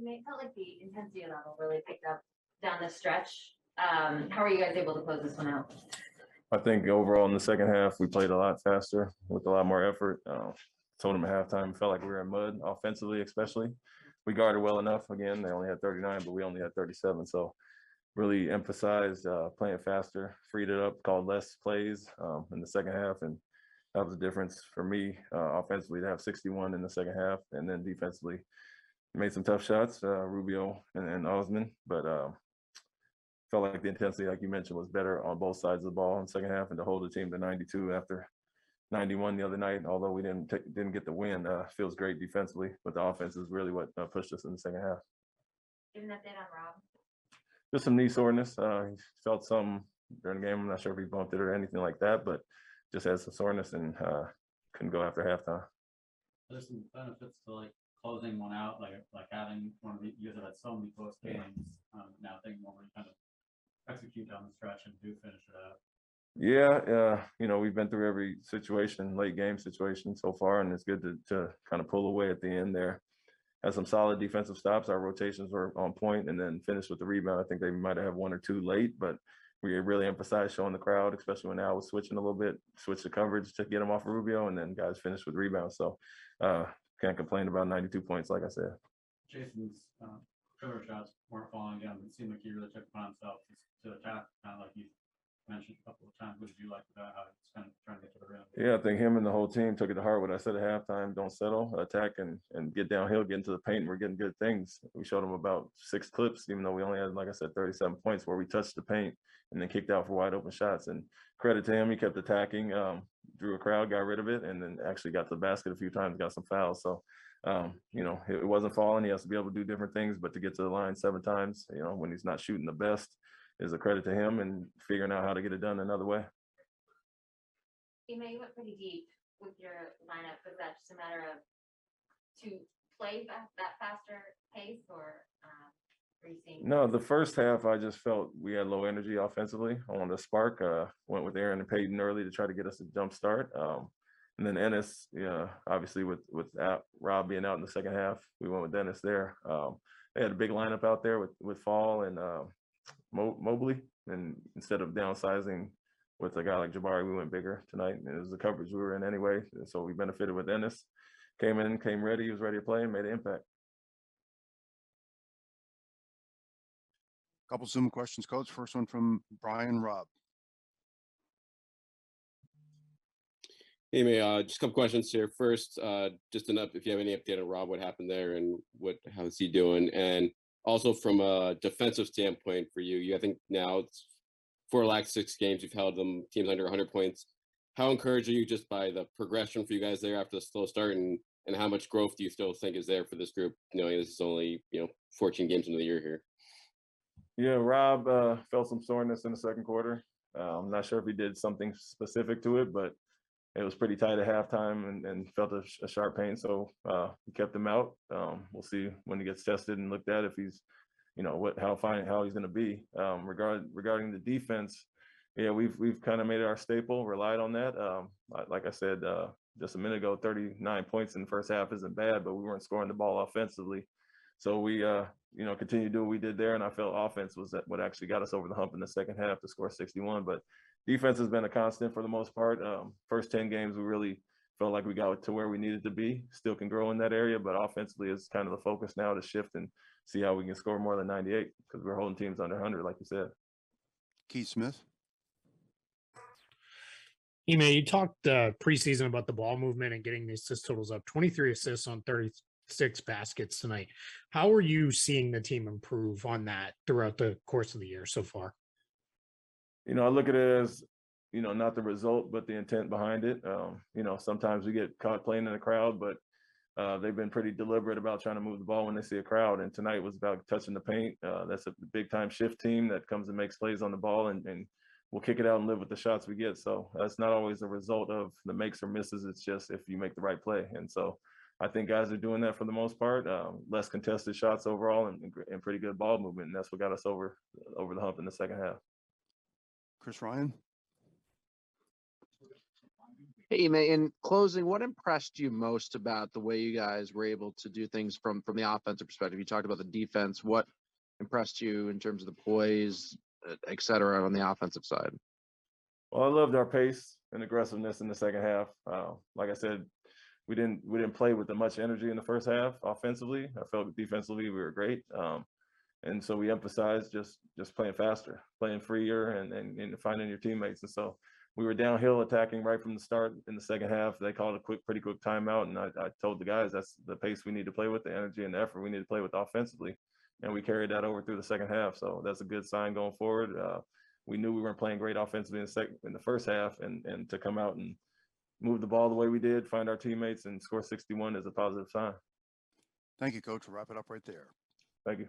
It felt like the intensity level really picked up down the stretch. How are you guys able to close this one out? I think overall in the second half, we played a lot faster with a lot more effort. Told them at halftime, felt like we were in mud offensively, especially. We guarded well enough. Again, they only had 39, but we only had 37. So really emphasized playing faster, freed it up, called less plays in the second half. And that was the difference for me offensively to have 61 in the second half. And then defensively, made some tough shots, Rubio and Osman. But felt like the intensity, like you mentioned, was better on both sides of the ball in the second half. And to hold the team to 92 after 91 the other night, although we didn't get the win, feels great defensively. But the offense is really what pushed us in the second half. Give an update on Rob. Just some knee soreness. He felt some during the game. I'm not sure if he bumped it or anything like that, but just had some soreness and couldn't go after halftime. There's some benefits to like closing one out, like having one of the, you guys have had so many close games. Now I think when we kind of execute down the stretch and do finish it out. Yeah, we've been through every situation, late game situation so far, and it's good to kind of pull away at the end there. Had some solid defensive stops. Our rotations were on point, and then finished with the rebound. I think they might have one or two late, but we really emphasized showing the crowd, especially when Al was switching a little bit, switch the coverage to get him off of Rubio, and then guys finished with rebounds. So can't complain about 92 points, like I said. Jason's cover shots weren't falling down. It seemed like he really took upon himself to attack, kind of like you mentioned a couple of times. What did you like about how he's kind of trying to get to the rim? Yeah, I think him and the whole team took it to heart what I said at halftime. Don't settle, attack, and get downhill, get into the paint, and we're getting good things. We showed them about 6 clips, even though we only had, like I said, 37 points where we touched the paint and then kicked out for wide open shots. And credit to him, he kept attacking, drew a crowd, got rid of it, and then actually got to the basket a few times, got some fouls. So, it wasn't falling. He has to be able to do different things, but to get to the line 7 times, when he's not shooting the best, is a credit to him and figuring out how to get it done another way. Ime, you went pretty deep with your lineup. Was that just a matter of to play that faster pace, or were you seeing? No, the first half I just felt we had low energy offensively. I wanted to spark. Went with Aaron and Peyton early to try to get us a jump start. And then Ennis, obviously with Rob being out in the second half, we went with Ennis there. They had a big lineup out there with Fall and Mobley, and instead of downsizing with a guy like Jabari, we went bigger tonight, and it was the coverage we were in anyway, and so we benefited with Ennis. Came ready, he was ready to play, and made an impact. Couple Zoom questions, Coach. First one from Brian Robb. Hey, just a couple questions here. First, just if you have any update on Rob, what happened there and how's he doing? And also from a defensive standpoint for you, I think now it's 4 last 6 games, you've held them teams under 100 points. How encouraged are you just by the progression for you guys there after the slow start, and how much growth do you still think is there for this group, knowing this is only 14 games into the year here? Yeah, Rob felt some soreness in the second quarter. I'm not sure if he did something specific to it, but it was pretty tight at halftime and felt a sharp pain. So we kept him out. We'll see when he gets tested and looked at if he's, how he's going to be. Regarding the defense, yeah, we've kind of made it our staple, relied on that. Like I said just a minute ago, 39 points in the first half isn't bad, but we weren't scoring the ball offensively. So we, continue to do what we did there, and I felt offense was what actually got us over the hump in the second half to score 61. But defense has been a constant for the most part. First 10 games, we really felt like we got to where we needed to be. Still can grow in that area, but offensively is kind of the focus now to shift and see how we can score more than 98 because we're holding teams under 100, like you said. Keith Smith. Ime, you talked preseason about the ball movement and getting the assist totals up. 23 assists on 36 baskets tonight. How are you seeing the team improve on that throughout the course of the year so far? I look at it as, not the result, but the intent behind it. Sometimes we get caught playing in the crowd, but they've been pretty deliberate about trying to move the ball when they see a crowd. And tonight was about touching the paint. That's a big time shift team that comes and makes plays on the ball, and we'll kick it out and live with the shots we get. So that's not always a result of the makes or misses. It's just if you make the right play. And so I think guys are doing that for the most part. Less contested shots overall and pretty good ball movement. And that's what got us over the hump in the second half. Chris Ryan. Hey, Ime, in closing, what impressed you most about the way you guys were able to do things from the offensive perspective? You talked about the defense. What impressed you in terms of the poise, et cetera, on the offensive side? Well, I loved our pace and aggressiveness in the second half. Like I said, we didn't play with much energy in the first half offensively. I felt defensively we were great, and so we emphasized just playing faster, playing freer, and finding your teammates. And so we were downhill attacking right from the start in the second half. They called a pretty quick timeout, and I told the guys that's the pace we need to play with, the energy and the effort we need to play with offensively, and we carried that over through the second half. So that's a good sign going forward. We knew we weren't playing great offensively in the first half, and to come out and move the ball the way we did, find our teammates, and score 61 is a positive sign. Thank you, Coach. We'll wrap it up right there. Thank you.